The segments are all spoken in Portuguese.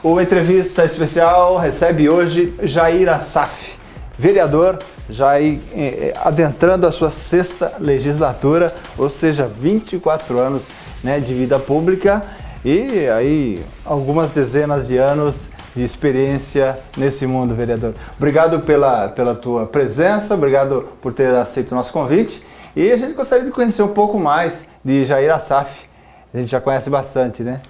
O Entrevista Especial recebe hoje Jair Assaf, vereador, já adentrando a sua 6ª legislatura, ou seja, 24 anos, né, de vida pública e aí algumas dezenas de anos de experiência nesse mundo, vereador. Obrigado pela tua presença, obrigado por ter aceito o nosso convite e a gente gostaria de conhecer um pouco mais de Jair Assaf. A gente já conhece bastante, né?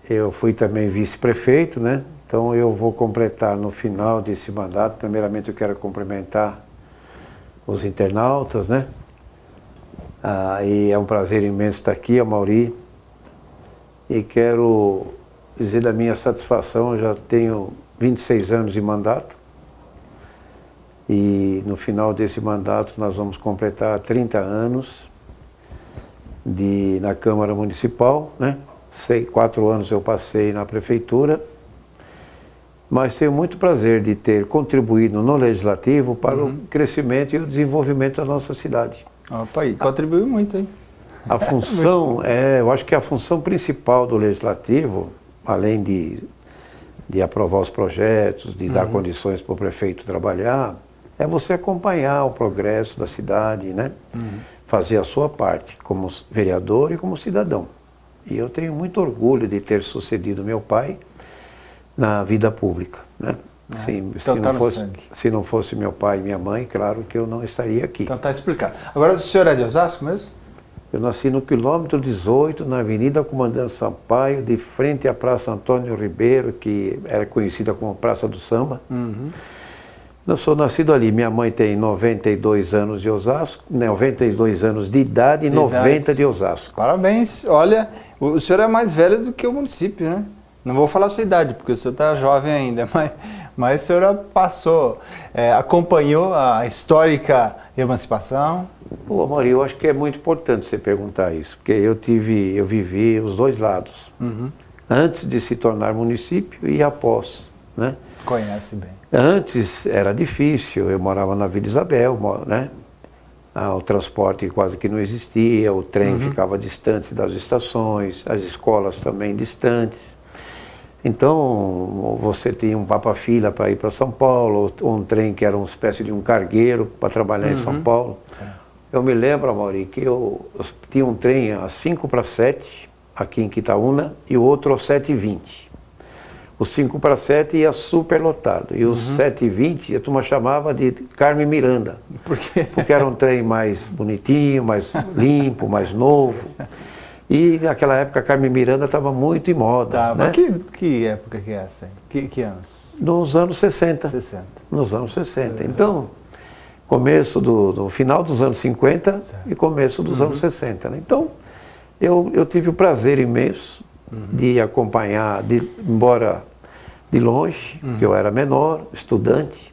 Eu fui também vice-prefeito, né? Então eu vou completar no final desse mandato. Primeiramente eu quero cumprimentar os internautas, né? E é um prazer imenso estar aqui, Amaury. E quero dizer da minha satisfação, eu já tenho 26 anos de mandato. E no final desse mandato nós vamos completar 30 anos na Câmara Municipal, né? 4 anos eu passei na Prefeitura. Mas tenho muito prazer de ter contribuído no Legislativo para o crescimento e o desenvolvimento da nossa cidade. Opa, aí contribuiu muito, hein? A função, eu acho que a função principal do Legislativo, além de aprovar os projetos, de dar condições para o prefeito trabalhar, é você acompanhar o progresso da cidade, né? Fazer a sua parte, como vereador e como cidadão. E eu tenho muito orgulho de ter sucedido meu pai na vida pública, né? Se não fosse meu pai e minha mãe, claro que eu não estaria aqui. Então está explicado. Agora, o senhor é de Osasco mesmo? Eu nasci no quilômetro 18, na Avenida Comandante Sampaio, de frente à Praça Antônio Ribeiro, que era conhecida como Praça do Samba. Eu sou nascido ali. Minha mãe tem 92 anos de Osasco, 92 anos de idade e 90 de Osasco. Parabéns. Olha, o senhor é mais velho do que o município, né? Não vou falar a sua idade, porque o senhor está jovem ainda, mas o senhor passou, acompanhou a histórica emancipação. Pô, Amaury, eu acho que é muito importante você perguntar isso, porque eu vivi os dois lados, antes de se tornar município e após, né? Conhece bem. Antes era difícil, eu morava na Vila Isabel, né? O transporte quase que não existia, o trem ficava distante das estações, as escolas também distantes. Então, você tinha um papa-fila para ir para São Paulo, ou um trem que era uma espécie de um cargueiro para trabalhar em São Paulo. Eu me lembro, Amaury, que eu tinha um trem às 5:07, aqui em Quitaúna, e o outro às 7:20. O 5:07 ia super lotado, e os 7:20 a turma chamava de Carme Miranda. Por quê? Porque era um trem mais bonitinho, mais limpo, mais novo. E naquela época a Carme Miranda estava muito em moda. Né? Que época que é essa? Que anos? Nos anos 60. Nos anos 60. Então, no final dos anos 50 e começo dos anos 60. Né? Então, eu tive o prazer imenso de acompanhar, embora de longe, que eu era menor, estudante,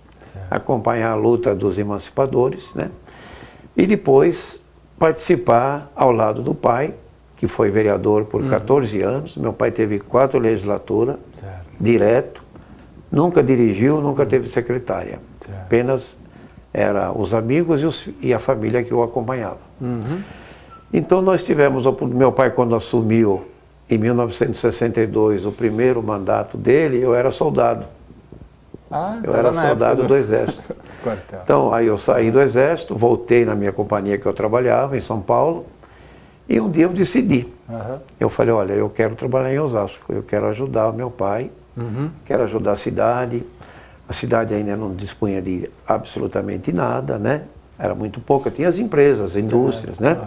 acompanhar a luta dos emancipadores, né? E depois participar ao lado do pai, que foi vereador por 14 anos. Meu pai teve 4 legislaturas, direto, nunca dirigiu, nunca teve secretária. Apenas era os amigos e a família que o acompanhava. Então nós tivemos, meu pai quando assumiu em 1962 o primeiro mandato dele, eu era soldado. Eu era soldado do Exército. Então aí eu saí do Exército, voltei na minha companhia que eu trabalhava em São Paulo, e um dia eu decidi. Eu falei, olha, eu quero trabalhar em Osasco, eu quero ajudar o meu pai, quero ajudar a cidade. A cidade ainda não dispunha de absolutamente nada, né? Era muito pouca, tinha as empresas, as indústrias, né?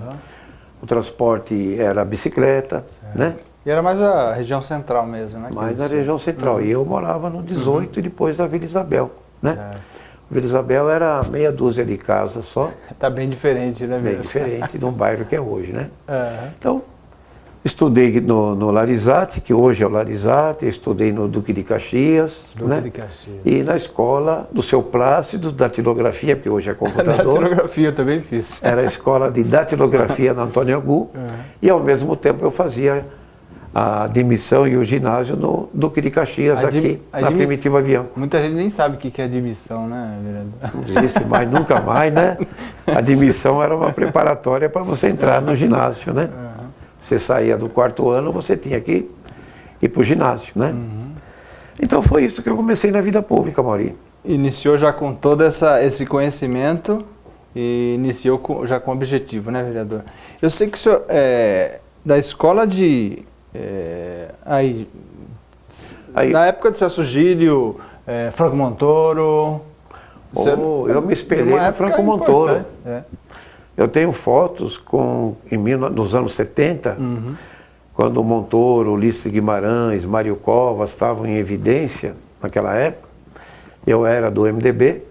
O transporte era a bicicleta, né? E era mais a região central mesmo, né? Mais na região central. E eu morava no 18 e depois da Vila Isabel, né? Vila Isabel era meia dúzia de casas só. Está bem diferente, né? Bem diferente de um bairro que é hoje, né? Então, estudei no Larizate, que hoje é o Larizate, estudei no Duque de Caxias, né? E na escola do Seu Plácido, datilografia, porque hoje é computador. Datilografia eu também fiz. Era a escola de datilografia na Antônio Agu, e ao mesmo tempo eu fazia a admissão e o ginásio no Duque de Caxias, aqui, na Primitiva Avião. Muita gente nem sabe o que é admissão, né, vereador? Não existe mais, nunca mais, né? A admissão era uma preparatória para você entrar no ginásio, né? Você saía do quarto ano, você tinha que ir para o ginásio, né? Então foi isso que eu comecei na vida pública, Maurinho. Iniciou já com todo esse conhecimento e iniciou já com objetivo, né, vereador? Eu sei que o senhor da escola de... na época de Celso Gílio, Franco Montoro... eu me espelhei no Franco Montoro. Eu tenho fotos nos anos 70, quando o Montoro, Ulisses Guimarães, Mário Covas estavam em evidência naquela época. Eu era do MDB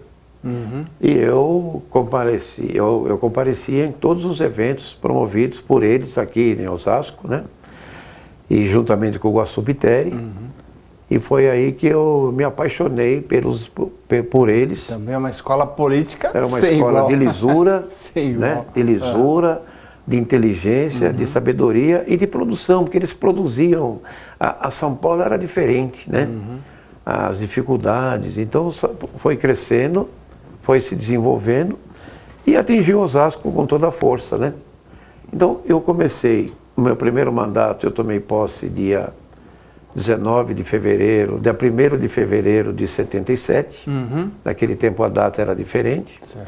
e eu comparecia em todos os eventos promovidos por eles aqui em Osasco, né? E juntamente com o Guaçu Piteri. E foi aí que eu me apaixonei por eles. Também é uma escola política. Era uma escola de lisura, né? De lisura, de inteligência, de sabedoria e de produção, porque eles produziam. A São Paulo era diferente, né? As dificuldades. Então foi crescendo, foi se desenvolvendo e atingiu Osasco com toda a força, né? Então eu comecei, o meu primeiro mandato, eu tomei posse dia 19 de fevereiro, dia 1º de fevereiro de 77. Naquele tempo a data era diferente. Certo.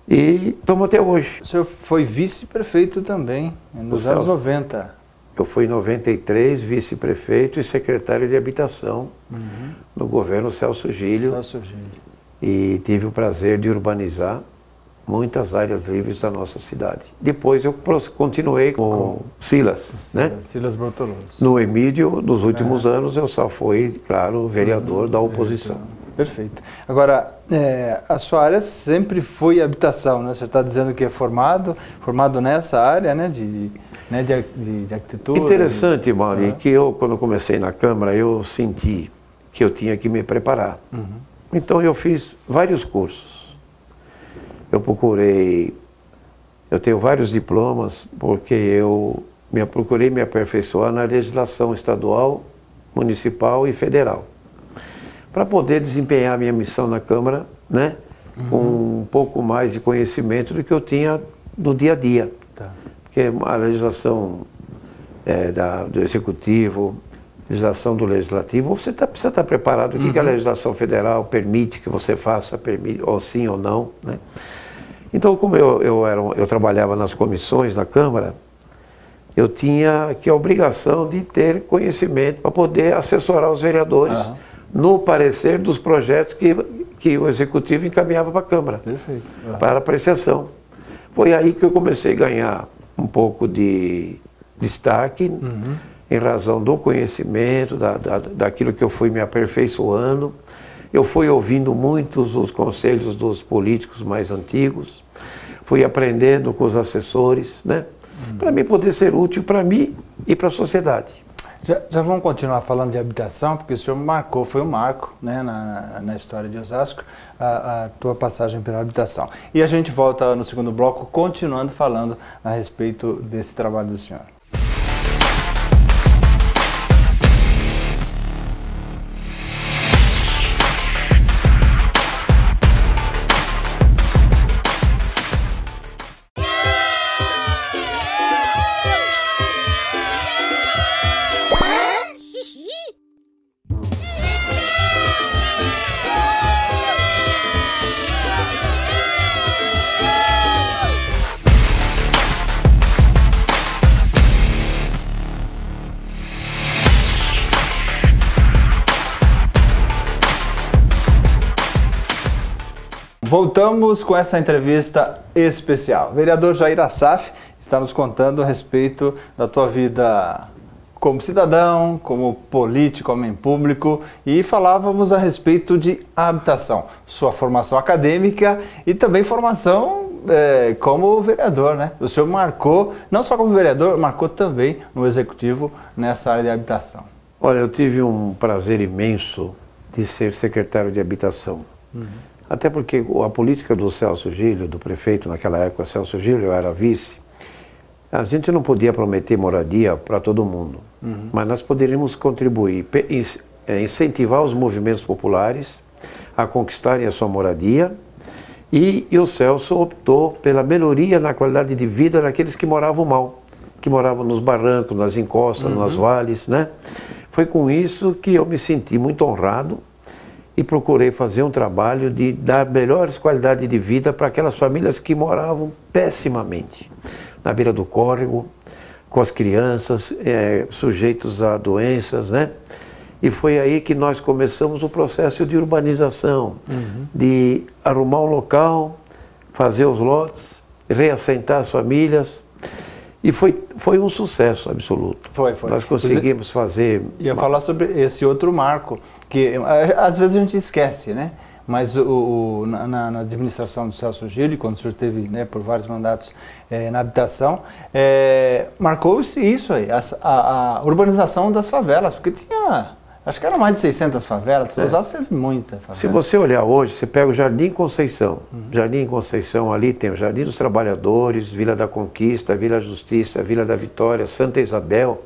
E estamos até hoje. O senhor foi vice-prefeito também, nos anos 90. Eu fui em 93 vice-prefeito e secretário de habitação no governo Celso Gílio. E tive o prazer de urbanizar muitas áreas livres da nossa cidade. Depois eu continuei com Silas, né? Silas Bortoloso. No Emídio, nos últimos anos, eu só fui, claro, vereador da oposição. Perfeito. Agora, a sua área sempre foi habitação, né? Você está dizendo que é formado nessa área, né? De arquitetura. Interessante, Mauri, que eu, quando comecei na Câmara, eu senti que eu tinha que me preparar. Então eu fiz vários cursos. Eu tenho vários diplomas, porque eu procurei me aperfeiçoar na legislação estadual, municipal e federal, para poder desempenhar a minha missão na Câmara, né, com um pouco mais de conhecimento do que eu tinha no dia a dia. Porque a legislação do Executivo, legislação do Legislativo, você precisa estar preparado. O que a legislação federal permite que você faça, ou sim ou não, né? Então, como eu trabalhava nas comissões da Câmara, eu tinha a obrigação de ter conhecimento para poder assessorar os vereadores no parecer dos projetos que o Executivo encaminhava para a Câmara, para apreciação. Foi aí que eu comecei a ganhar um pouco de destaque, em razão do conhecimento, daquilo que eu fui me aperfeiçoando. Eu fui ouvindo muitos os conselhos dos políticos mais antigos, fui aprendendo com os assessores, né? Para mim poder ser útil para mim e para a sociedade. Já vamos continuar falando de habitação, porque o senhor foi um marco, né, na história de Osasco, a tua passagem pela habitação. E a gente volta no segundo bloco, continuando falando a respeito desse trabalho do senhor. Voltamos com essa entrevista especial. O vereador Jair Assaf está nos contando a respeito da tua vida como cidadão, como político, homem público, e falávamos a respeito de habitação, sua formação acadêmica e também formação como vereador, né? O senhor marcou, não só como vereador, marcou também no Executivo nessa área de habitação. Olha, eu tive um prazer imenso de ser secretário de habitação. Até porque a política do Celso Gílio, do prefeito naquela época, Celso Gílio, eu era vice, a gente não podia prometer moradia para todo mundo, mas nós poderíamos contribuir, incentivar os movimentos populares a conquistarem a sua moradia, e o Celso optou pela melhoria na qualidade de vida daqueles que moravam mal. que moravam nos barrancos, nas encostas, nas vales, né? Foi com isso que eu me senti muito honrado e procurei fazer um trabalho de dar melhores qualidades de vida para aquelas famílias que moravam pessimamente, na beira do córrego, com as crianças, sujeitos a doenças, né? E foi aí que nós começamos o processo de urbanização, de arrumar um local, fazer os lotes, reassentar as famílias. E foi um sucesso absoluto. Foi. Nós conseguimos fazer... Ia falar sobre esse outro marco, que às vezes a gente esquece, né? Mas na administração do Celso Gilli, quando o senhor esteve, né, por vários mandatos na habitação, marcou-se isso aí, a urbanização das favelas, porque tinha... Acho que eram mais de 600 favelas, Osasco teve muita favela. Se você olhar hoje, você pega o Jardim Conceição. Jardim Conceição, ali tem o Jardim dos Trabalhadores, Vila da Conquista, Vila Justiça, Vila da Vitória, Santa Isabel.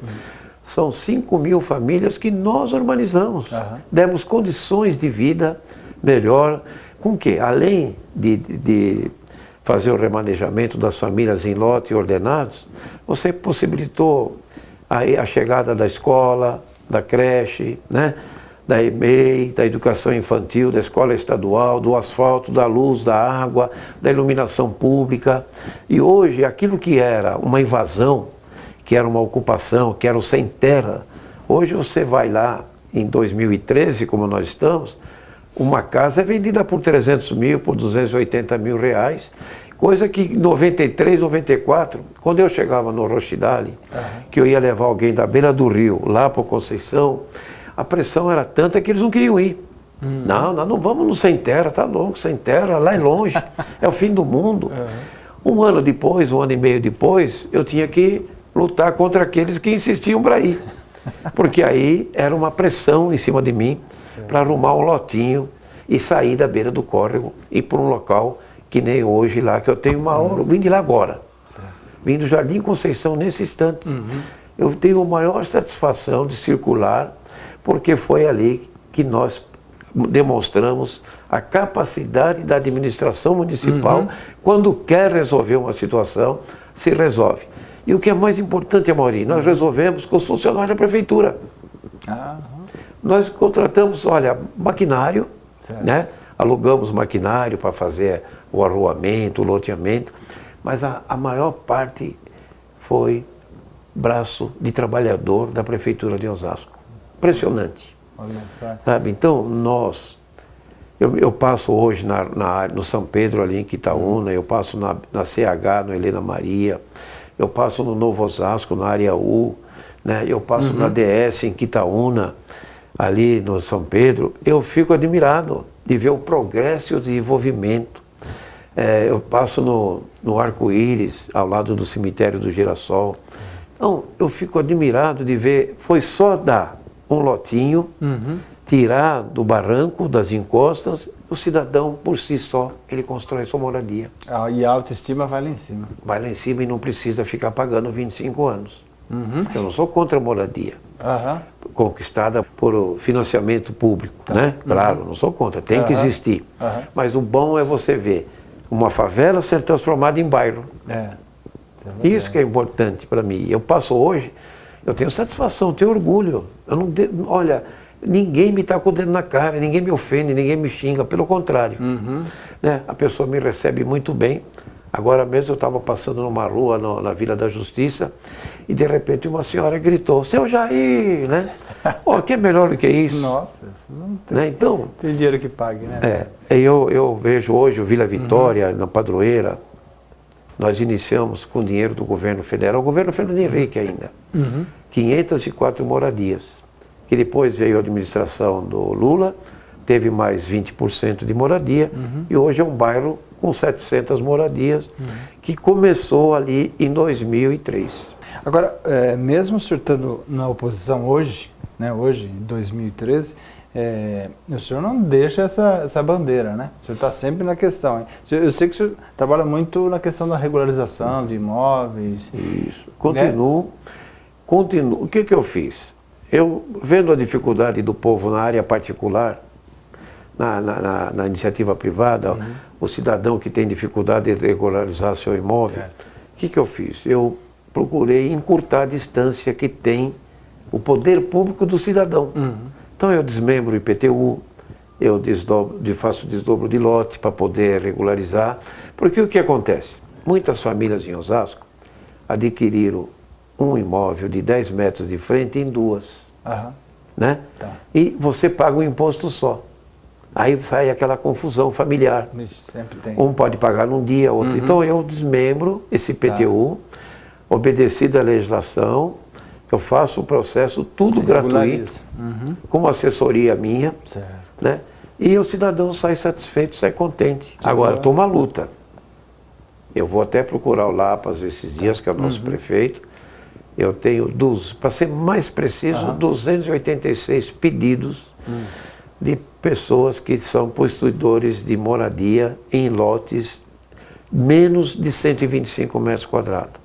São 5.000 famílias que nós urbanizamos. Demos condições de vida melhor. Com que? Além de fazer o remanejamento das famílias em lote ordenados, você possibilitou aí a chegada da escola, da creche, né? Da EMEI, da educação infantil, da escola estadual, do asfalto, da luz, da água, da iluminação pública. E hoje, aquilo que era uma invasão, que era uma ocupação, que era o sem terra, hoje você vai lá, em 2013, como nós estamos, uma casa é vendida por 300 mil, por 280 mil reais, coisa que em 93, 94, quando eu chegava no Rochidale, que eu ia levar alguém da beira do rio lá para Conceição, a pressão era tanta que eles não queriam ir. Não, nós não vamos no sem terra, tá louco, sem terra, lá é longe, é o fim do mundo. Um ano depois, um ano e meio depois, eu tinha que lutar contra aqueles que insistiam para ir. Porque aí era uma pressão em cima de mim para arrumar um lotinho e sair da beira do córrego e ir para um local que nem hoje lá, que eu tenho uma hora, eu vim de lá agora. Vim do Jardim Conceição nesse instante. Eu tenho a maior satisfação de circular, porque foi ali que nós demonstramos a capacidade da administração municipal, quando quer resolver uma situação, se resolve. E o que é mais importante, Amaury, nós resolvemos com os funcionários da prefeitura. Nós contratamos, olha, maquinário, né? Alugamos maquinário para fazer o arruamento, o loteamento, mas a maior parte foi braço de trabalhador da Prefeitura de Osasco. Impressionante. Sabe? Então, eu passo hoje no São Pedro, ali em Quitaúna, eu passo na CH, no Helena Maria, eu passo no Novo Osasco, na área U, né? Eu passo na DS, em Quitaúna, ali no São Pedro, eu fico admirado de ver o progresso e o desenvolvimento. Eu passo no Arco-Íris, ao lado do cemitério do Girassol. Então, eu fico admirado de ver, foi só dar um lotinho, tirar do barranco, das encostas, o cidadão, por si só, ele constrói sua moradia. E a autoestima vai lá em cima. Vai lá em cima e não precisa ficar pagando 25 anos. Eu não sou contra a moradia. Conquistada por financiamento público, né? Claro, não sou contra, tem que existir. Mas o bom é você ver uma favela ser transformada em bairro. Isso que é importante para mim. Eu passo hoje, eu tenho satisfação, tenho orgulho. Eu não olha, ninguém me está com o dedo na cara, ninguém me ofende, ninguém me xinga, pelo contrário. Né? A pessoa me recebe muito bem. Agora mesmo eu estava passando numa rua na Vila da Justiça e de repente uma senhora gritou, seu Jair, né? Que é melhor do que isso? Nossa, não tem, né? Então, tem dinheiro que pague, né? Eu vejo hoje o Vila Vitória, na Padroeira, nós iniciamos com dinheiro do governo federal, o governo Fernando Henrique ainda, 504 moradias, que depois veio a administração do Lula, teve mais 20% de moradia, e hoje é um bairro com 700 moradias, que começou ali em 2003. Agora, mesmo o senhor estando na oposição hoje, né, hoje, em 2013, o senhor não deixa essa bandeira, né? O senhor está sempre na questão. Hein? Eu sei que o senhor trabalha muito na questão da regularização de imóveis. Isso. Continuo. O que eu fiz? Eu, vendo a dificuldade do povo na área particular, na iniciativa privada, o cidadão que tem dificuldade de regularizar seu imóvel, o que eu fiz? Eu procurei encurtar a distância que tem o poder público do cidadão. Então eu desmembro o IPTU, eu faço desdobro de lote para poder regularizar, porque o que acontece? Muitas famílias em Osasco adquiriram um imóvel de 10 metros de frente em 2, né? Tá. E você paga um imposto só. Aí sai aquela confusão familiar. Sempre tem. Um pode pagar num dia, outro. Então eu desmembro esse IPTU, obedecido à legislação, eu faço o processo tudo gratuito, com assessoria minha, né? E o cidadão sai satisfeito, sai contente. Agora, estou uma luta. Eu vou até procurar o Lapas esses dias, que é o nosso prefeito. Eu tenho, para ser mais preciso, 286 pedidos de pessoas que são possuidores de moradia em lotes menos de 125 metros quadrados.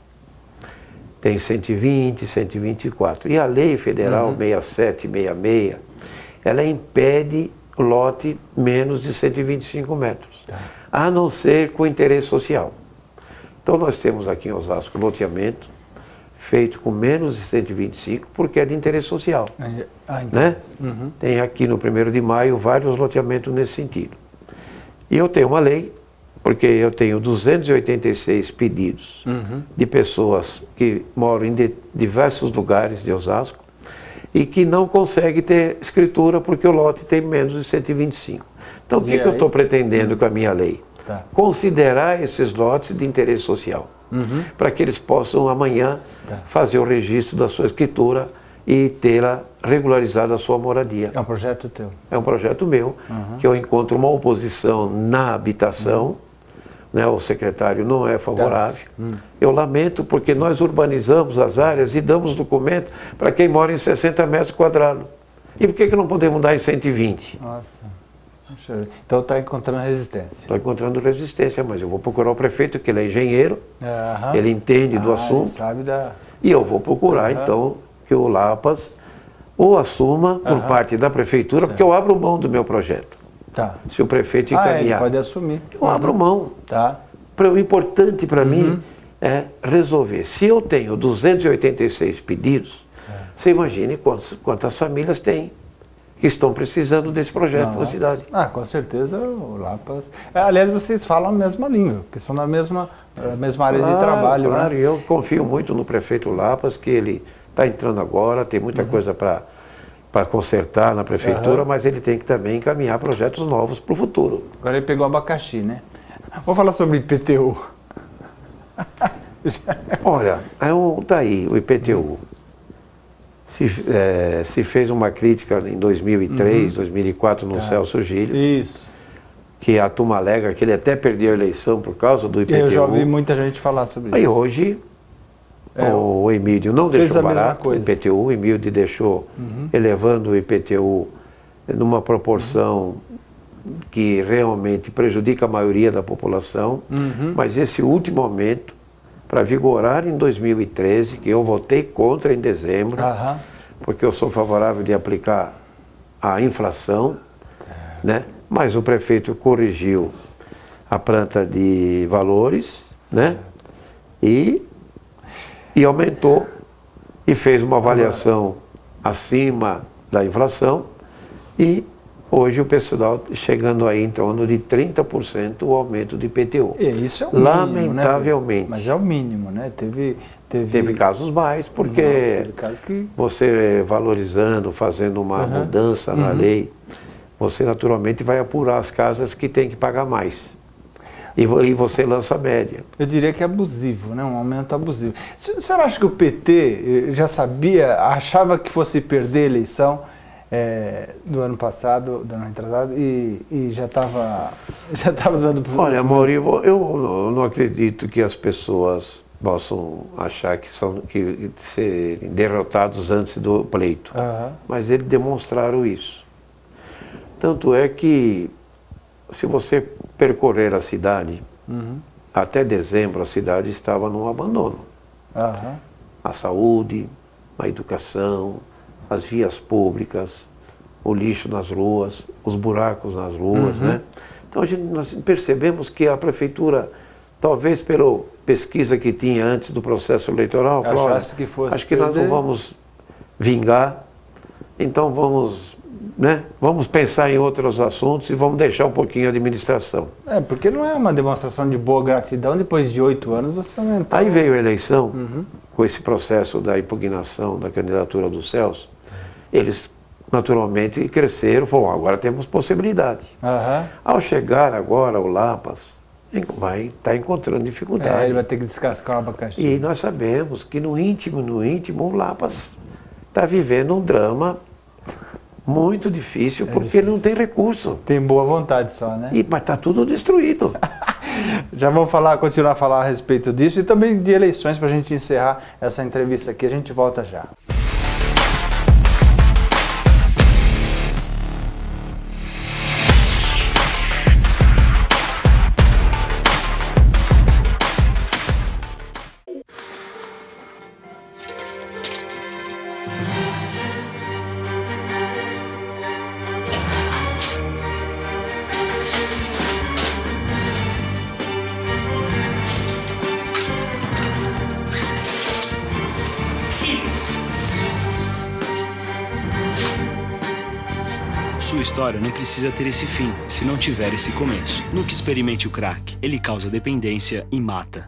Tem 120, 124. E a lei federal 6766, ela impede o lote menos de 125 metros, a não ser com interesse social. Então nós temos aqui em Osasco loteamento feito com menos de 125 porque é de interesse social. Né? Tem aqui no 1º de maio vários loteamentos nesse sentido. E eu tenho uma lei, porque eu tenho 286 pedidos de pessoas que moram em diversos lugares de Osasco e que não conseguem ter escritura porque o lote tem menos de 125. Então o que eu estou pretendendo com a minha lei? Considerar esses lotes de interesse social, para que eles possam amanhã fazer o registro da sua escritura e tê-la regularizada a sua moradia. É um projeto teu? É um projeto meu, que eu encontro uma oposição na habitação, né, o secretário não é favorável. Eu lamento porque nós urbanizamos as áreas e damos documento para quem mora em 60 metros quadrados. E por que não podemos dar em 120? Nossa. Então está encontrando resistência. Estou encontrando resistência, mas eu vou procurar o prefeito, que ele é engenheiro, ele entende do assunto. Ele sabe E eu vou procurar, então, que o Lapas o assuma por parte da prefeitura, porque eu abro mão do meu projeto. Se o prefeito encaminhar. Ele pode assumir. Eu abro mão. O importante para mim é resolver. Se eu tenho 286 pedidos, você imagine quantas famílias tem que estão precisando desse projeto na cidade. Com certeza o Lapas... Aliás, vocês falam a mesma língua, que são na mesma área de trabalho. Claro, né? Eu confio muito no prefeito Lapas, que ele está entrando agora, tem muita coisa para consertar na prefeitura, mas ele tem que também encaminhar projetos novos para o futuro. Agora ele pegou abacaxi, né? Vamos falar sobre IPTU. Olha, tá aí o IPTU. Se fez uma crítica em 2003, 2004 no Celso Gílio. Isso. Que a turma alega que ele até perdeu a eleição por causa do IPTU. Eu já ouvi muita gente falar sobre isso. Aí hoje, o Emílio não deixou barato o IPTU, o Emílio deixou elevando o IPTU numa proporção que realmente prejudica a maioria da população, mas esse último aumento, para vigorar em 2013, que eu votei contra em dezembro, porque eu sou favorável de aplicar a inflação, né? Mas o prefeito corrigiu a planta de valores, né? E aumentou e fez uma avaliação acima da inflação e hoje o pessoal chegando aí em torno de 30% o aumento de IPTU. Isso é o mínimo, lamentavelmente. Né? Mas é o mínimo, né? Teve casos mais, porque teve casos que... você valorizando, fazendo uma mudança na lei, você naturalmente vai apurar as casas que tem que pagar mais. E você lança a média. Eu diria que é abusivo, né? Um aumento abusivo. O senhor acha que o PT já achava que fosse perder a eleição do ano passado, do ano retrasado, e já estava dando... Olha, Maurício, eu não acredito que as pessoas possam achar que serem derrotados antes do pleito. Mas eles demonstraram isso. Tanto é que, se você percorrer a cidade, até dezembro a cidade estava num abandono. A saúde, a educação, as vias públicas, o lixo nas ruas, os buracos nas ruas, né? Então nós percebemos que a prefeitura talvez pela pesquisa que tinha antes do processo eleitoral, achasse que fosse acho que nós não vamos vingar, então vamos, né, vamos pensar em outros assuntos e vamos deixar um pouquinho a administração. Porque não é uma demonstração de boa gratidão depois de 8 anos você aumentar. Aí veio a eleição, com esse processo da impugnação da candidatura do Celso, eles naturalmente cresceram, falaram, agora temos possibilidade. Ao chegar agora o Lapas, vai estar encontrando dificuldade. Ele vai ter que descascar o abacaxi. E nós sabemos que no íntimo, o Lapas está vivendo um drama muito difícil, porque ele não tem recurso. Tem boa vontade só, né? Mas está tudo destruído. Já vamos continuar a falar a respeito disso e também de eleições para a gente encerrar essa entrevista aqui. A gente volta já. Sua história não precisa ter esse fim, se não tiver esse começo. Nunca experimente o crack. Ele causa dependência e mata.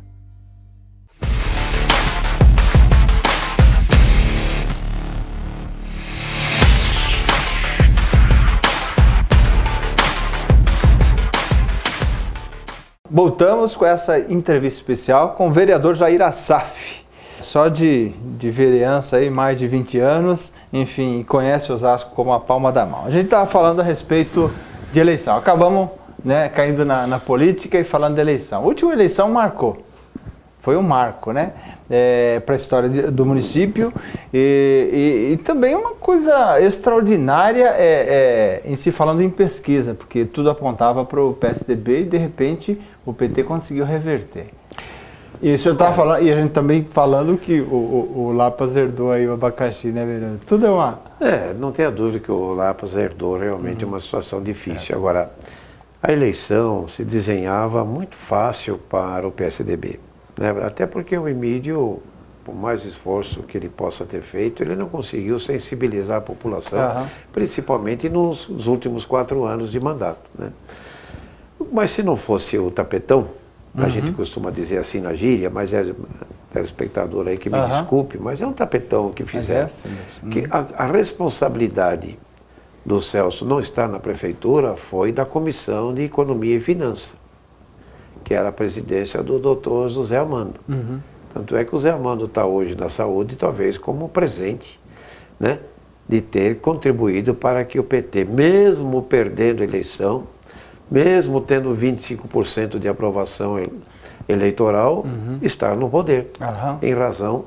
Voltamos com essa entrevista especial com o vereador Jair Assaf. Só de vereança aí, mais de 20 anos, enfim, conhece Osasco como a palma da mão. A gente estava falando a respeito de eleição, acabamos, né, caindo na política e falando de eleição. A última eleição marcou, foi um marco, né, para a história do município e também uma coisa extraordinária em se falando em pesquisa, porque tudo apontava para o PSDB e de repente o PT conseguiu reverter. E o senhor estava falando, e a gente também falando que o Lapas herdou aí o abacaxi, né, vereador? Tudo é uma... não tenha dúvida que o Lapas herdou realmente uma situação difícil. Certo. Agora, a eleição se desenhava muito fácil para o PSDB, né? Até porque o Emídio, por mais esforço que ele possa ter feito, ele não conseguiu sensibilizar a população, principalmente nos últimos 4 anos de mandato, né? Mas se não fosse o tapetão, a gente costuma dizer assim na gíria, mas é telespectador aí que me desculpe, mas é um tapetão que fizeram. Que a responsabilidade do Celso não estar na prefeitura foi da Comissão de Economia e Finanças, que era a presidência do doutor José Armando. Tanto é que o Zé Armando está hoje na saúde, talvez como presente, né, de ter contribuído para que o PT, mesmo perdendo a eleição, mesmo tendo 25% de aprovação eleitoral, está no poder, em razão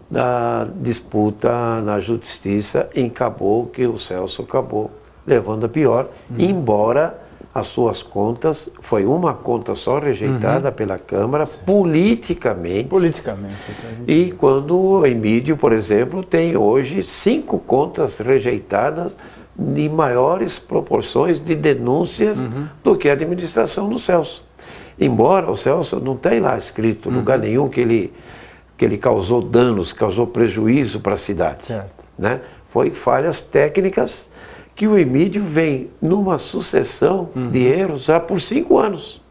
da disputa na justiça, e acabou que o Celso acabou levando a pior, embora as suas contas, foi uma conta só rejeitada pela Câmara, politicamente. E quando o Emídio, por exemplo, tem hoje 5 contas rejeitadas de maiores proporções de denúncias do que a administração do Celso. Embora o Celso não tenha lá escrito lugar nenhum que ele causou danos, causou prejuízo para a cidade. Né? Foi falhas técnicas que o Emídio vem numa sucessão de erros já por 5 anos.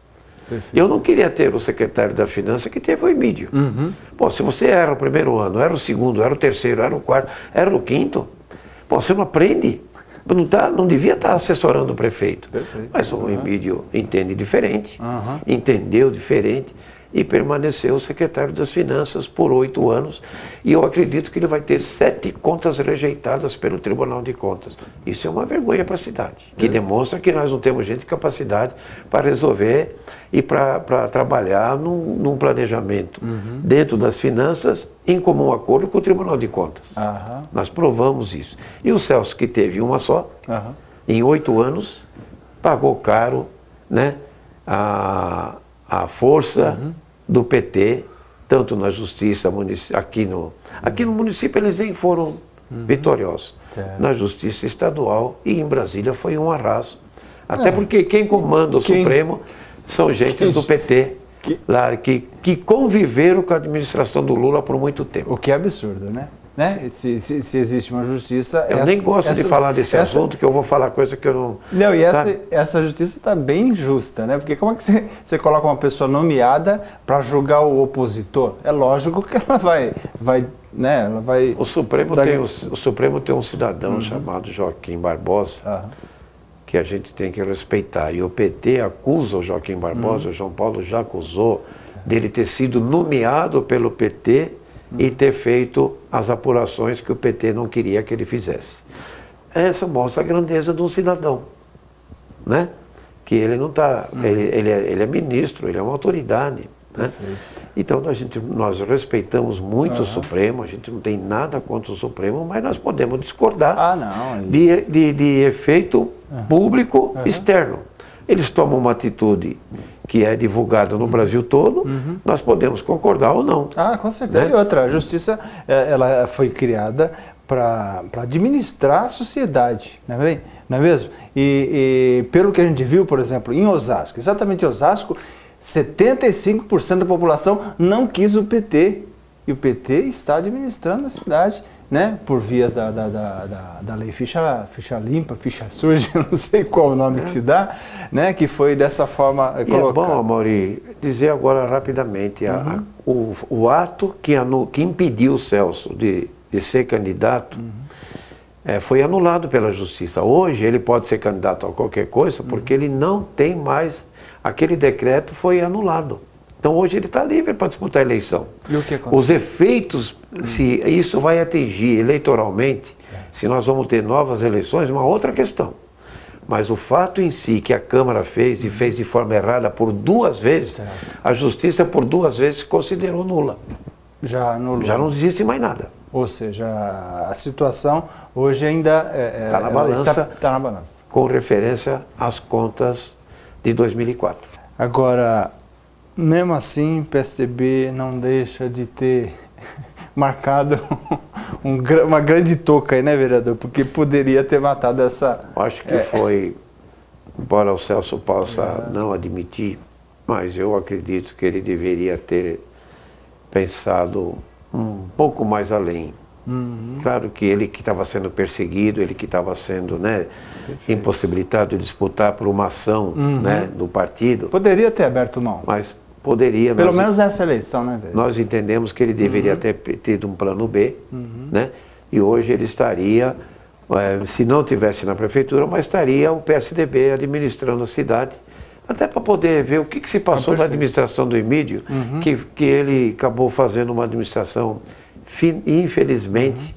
Eu não queria ter o secretário da Finança que teve o Emídio. Pô, se você erra o primeiro ano, era o segundo, era o terceiro, era o quarto, era o quinto, pô, você não aprende. Não devia estar assessorando o prefeito. Mas o Emídio entende diferente, entendeu diferente e permaneceu secretário das Finanças por 8 anos. E eu acredito que ele vai ter 7 contas rejeitadas pelo Tribunal de Contas. Isso é uma vergonha para a cidade, que demonstra que nós não temos gente de capacidade para resolver e para trabalhar num planejamento dentro das finanças em comum acordo com o Tribunal de Contas. Nós provamos isso. E o Celso, que teve uma só, em 8 anos, pagou caro, né, a força do PT, tanto na justiça aqui no município eles nem foram vitoriosos. Na justiça estadual e em Brasília foi um arraso. Até porque quem comanda o Supremo são gente do PT. que conviveram com a administração do Lula por muito tempo. O que é absurdo, né? Se existe uma justiça... Eu nem gosto de falar desse assunto, que eu vou falar coisa que eu não... Não, e essa justiça está bem injusta, né? Porque como é que você coloca uma pessoa nomeada para julgar o opositor? É lógico que ela vai né? Ela vai... O Supremo tem um cidadão chamado Joaquim Barbosa, que a gente tem que respeitar. E o PT acusa o Joaquim Barbosa, o João Paulo já acusou dele ter sido nomeado pelo PT e ter feito as apurações que o PT não queria que ele fizesse. Essa mostra a grandeza de um cidadão, né? Que ele não está, ele é ministro, ele é uma autoridade, né? Então nós respeitamos muito o Supremo, a gente não tem nada contra o Supremo, mas nós podemos discordar de efeito público externo. Eles tomam uma atitude que é divulgada no Brasil todo, nós podemos concordar ou não. Ah, com certeza. Né? E outra, a justiça ela foi criada para administrar a sociedade, não é mesmo? E pelo que a gente viu, por exemplo, em Osasco, exatamente em Osasco, 75% da população não quis o PT. E o PT está administrando a cidade, né, por vias da lei ficha limpa, ficha suja, não sei qual o nome que se dá, né, que foi dessa forma colocada. É bom, Amaury, dizer agora rapidamente, o ato que impediu o Celso de ser candidato foi anulado pela Justiça. Hoje ele pode ser candidato a qualquer coisa porque ele não tem mais, aquele decreto foi anulado. Então hoje ele está livre para disputar a eleição. E o que acontece? Os efeitos, se isso vai atingir eleitoralmente, se nós vamos ter novas eleições, é uma outra questão. Mas o fato em si que a Câmara fez e fez de forma errada por 2 vezes, a Justiça por 2 vezes considerou nula. Já anulou. Já não existe mais nada. Ou seja, a situação hoje ainda está na balança, tá na balança, com referência às contas de 2004. Agora, mesmo assim, o PSDB não deixa de ter marcado uma grande toca aí, né, vereador? Porque poderia ter matado essa... Acho que foi, embora o Celso possa não admitir, mas eu acredito que ele deveria ter pensado um pouco mais além. Claro que ele que estava sendo perseguido, ele que estava sendo, né, impossibilitado de disputar por uma ação né, do partido. Poderia ter aberto mão. Mas poderia. Pelo menos nessa eleição, né, velho? Nós entendemos que ele deveria ter tido um plano B, né? E hoje ele estaria, se não tivesse na prefeitura, mas estaria o PSDB administrando a cidade, até para poder ver o que se passou na administração do Emílio, que ele acabou fazendo uma administração, infelizmente,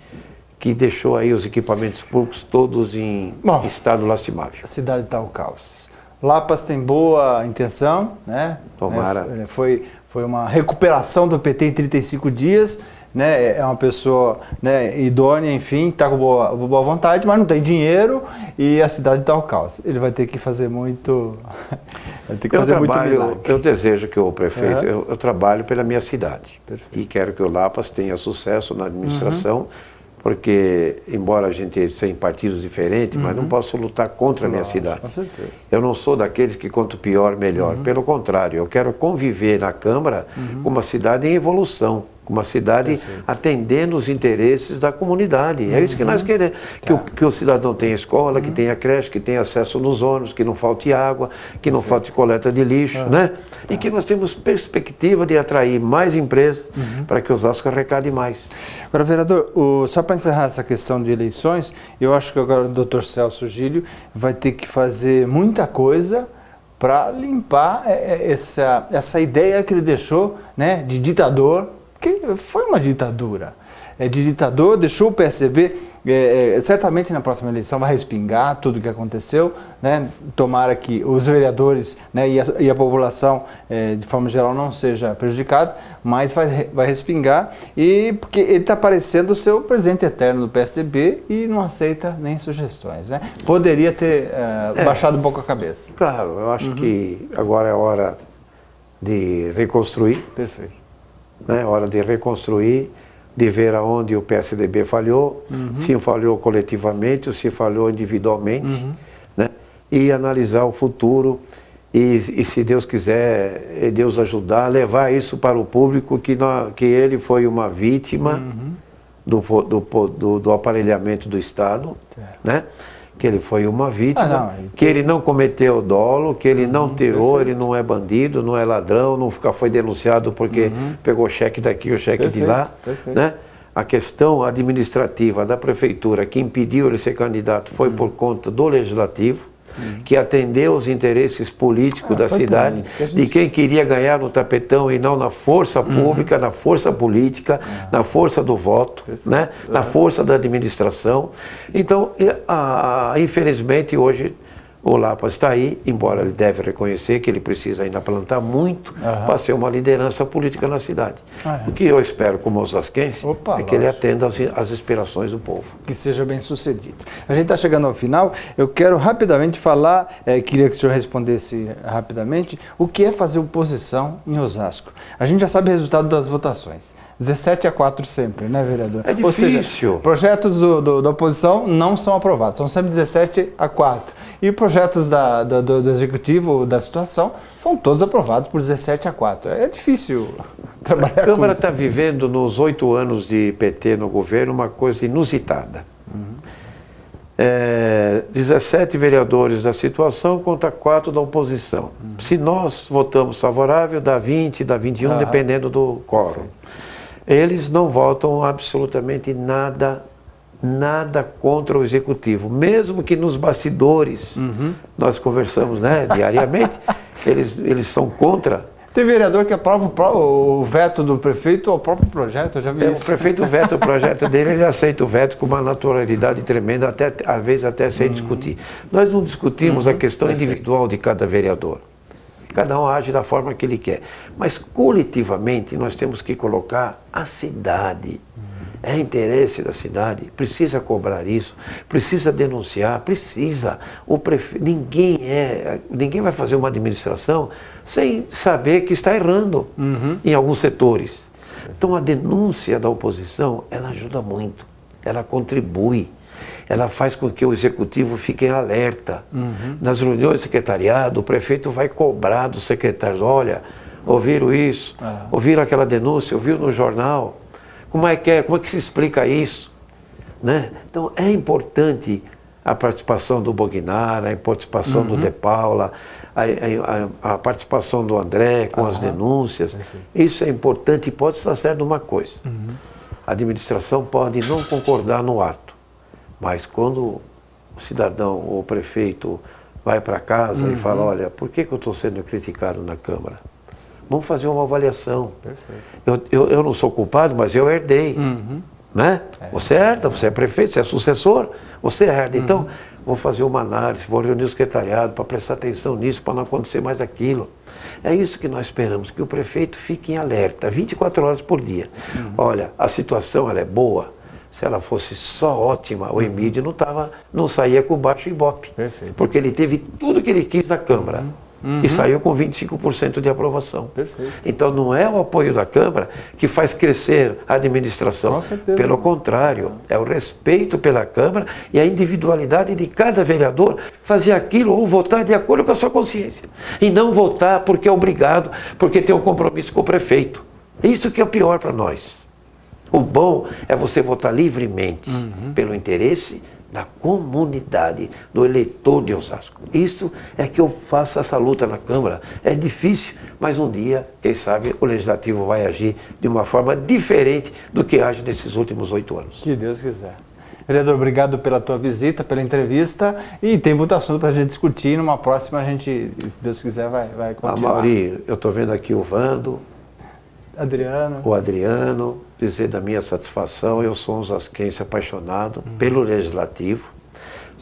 que deixou aí os equipamentos públicos todos em estado lastimável. A cidade está ao caos. Lapas tem boa intenção, né? Tomara. Foi uma recuperação do PT em 35 dias, né? É uma pessoa, né, idônea, enfim, está com boa vontade, mas não tem dinheiro e a cidade está ao caos. Ele vai ter que fazer muito... Eu desejo que o prefeito... Eu trabalho pela minha cidade. Perfeito. E quero que o Lapas tenha sucesso na administração, porque, embora a gente seja em partidos diferentes, mas não posso lutar contra a minha cidade. Com certeza. Eu não sou daqueles que quanto pior, melhor. Pelo contrário, eu quero conviver na Câmara com uma cidade em evolução, com uma cidade atendendo os interesses da comunidade. É isso que nós queremos. Que o cidadão tenha escola, que tenha creche, que tenha acesso nos ônibus, que não falte água, que não falte coleta de lixo, né? E que nós temos perspectiva de atrair mais empresas para que Osasco arrecade mais. Agora, vereador, só para encerrar essa questão de eleições, eu acho que agora o doutor Celso Gílio vai ter que fazer muita coisa para limpar essa ideia que ele deixou, né, de ditador, que foi uma ditadura. De ditador, deixou o PSDB, certamente na próxima eleição vai respingar tudo o que aconteceu, né? Tomara que os vereadores, né, e a população, de forma geral, não seja prejudicada, mas vai respingar, porque ele está parecendo o seu presidente eterno do PSDB e não aceita nem sugestões, né? Poderia ter baixado um pouco a cabeça. Claro, eu acho que agora é hora de reconstruir. Perfeito. É hora de reconstruir, de ver aonde o PSDB falhou, se falhou coletivamente ou se falhou individualmente, né? E analisar o futuro E se Deus quiser, Deus ajudar, levar isso para o público, que ele foi uma vítima do aparelhamento do Estado, né? Que ele foi uma vítima, que ele não cometeu dolo, que ele não tirou, ele não é bandido, não é ladrão, nunca foi denunciado porque pegou cheque daqui ou cheque de lá, né? A questão administrativa da prefeitura que impediu ele ser candidato foi por conta do legislativo, que atendeu os interesses políticos da cidade, de quem queria ganhar no tapetão e não na força pública, na força política, na força do voto, né? Na força da administração. Então, infelizmente, hoje o Lapa está aí, embora ele deve reconhecer que ele precisa ainda plantar muito para ser uma liderança política na cidade. O que eu espero como osasquense é que ele atenda às aspirações do povo. Que seja bem sucedido. A gente está chegando ao final, eu quero rapidamente falar, queria que o senhor respondesse rapidamente, o que é fazer oposição em Osasco? A gente já sabe o resultado das votações. 17-4 sempre, né, vereador? É difícil. Ou seja, projetos da oposição não são aprovados, são sempre 17-4. E projetos do executivo, da situação, são todos aprovados por 17-4. É difícil trabalhar com isso. A Câmara está vivendo, nos 8 anos de PT no governo, uma coisa inusitada. 17 vereadores da situação contra 4 da oposição. Se nós votamos favorável, dá 20, dá 21, dependendo do quórum. Eles não votam absolutamente nada contra o executivo, mesmo que nos bastidores nós conversamos, né, diariamente, eles são contra. Tem vereador que aprova o veto do prefeito ao próprio projeto, eu já vi isso. O prefeito veta o projeto dele, ele aceita o veto com uma naturalidade tremenda, às vezes até sem discutir. Nós não discutimos a questão individual de cada vereador. Cada um age da forma que ele quer. Mas, coletivamente, nós temos que colocar a cidade. É interesse da cidade, precisa cobrar isso, precisa denunciar, precisa. Ninguém vai fazer uma administração sem saber que está errando em alguns setores. Então, a denúncia da oposição, ela ajuda muito, ela contribui. Ela faz com que o executivo fique em alerta. Nas reuniões de secretariado, o prefeito vai cobrar dos secretários, olha, ouviram isso, ouviram aquela denúncia, ouviram no jornal, como é que se explica isso? Né? Então é importante a participação do Bognar, a participação do De Paula, a participação do André com as denúncias. Isso é importante e pode estar certo uma coisa. A administração pode não concordar no ato, mas quando o cidadão ou o prefeito vai para casa e fala, olha, por que eu estou sendo criticado na Câmara? Vamos fazer uma avaliação. Eu não sou culpado, mas eu herdei. Né? Você herda, você é prefeito, você é sucessor, você herda. Então, vou fazer uma análise, vou reunir o secretariado para prestar atenção nisso, para não acontecer mais aquilo. É isso que nós esperamos, que o prefeito fique em alerta, 24 horas por dia. Olha, a situação ela é boa. Se ela fosse só ótima, o Emílio não saía com baixo ibope. Porque ele teve tudo que ele quis na Câmara. E saiu com 25% de aprovação. Então não é o apoio da Câmara que faz crescer a administração. Com certeza. Pelo contrário, é o respeito pela Câmara e a individualidade de cada vereador fazer aquilo ou votar de acordo com a sua consciência. E não votar porque é obrigado, porque tem um compromisso com o prefeito. Isso que é o pior para nós. O bom é você votar livremente pelo interesse da comunidade, do eleitor de Osasco. Isso é que eu faço essa luta na Câmara. É difícil, mas um dia, quem sabe, o Legislativo vai agir de uma forma diferente do que age nesses últimos 8 anos. Que Deus quiser. Vereador, obrigado pela tua visita, pela entrevista, e tem muito assunto para a gente discutir. Numa próxima a gente, se Deus quiser, vai continuar. Mauri, eu estou vendo aqui o Vando, o Adriano, dizer da minha satisfação, eu sou um osasquense apaixonado pelo Legislativo.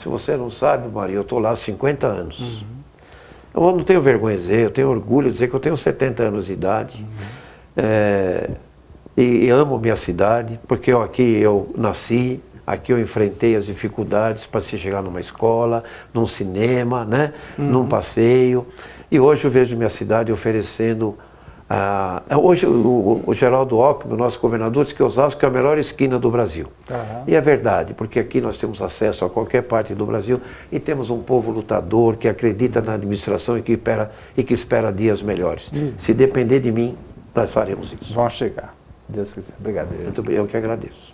Se você não sabe, Maria, eu estou lá há 50 anos. Eu não tenho vergonha de dizer, eu tenho orgulho de dizer que eu tenho 70 anos de idade. E amo minha cidade, porque aqui eu nasci, aqui eu enfrentei as dificuldades para se chegar numa escola, num cinema, né? Num passeio. E hoje eu vejo minha cidade oferecendo Hoje o Geraldo Alckmin, nosso governador, diz que Osasco é a melhor esquina do Brasil. E é verdade, porque aqui nós temos acesso a qualquer parte do Brasil e temos um povo lutador que acredita na administração e que espera dias melhores. Se depender de mim, nós faremos isso. Vão chegar. Deus quiser. Obrigado. Eu que agradeço.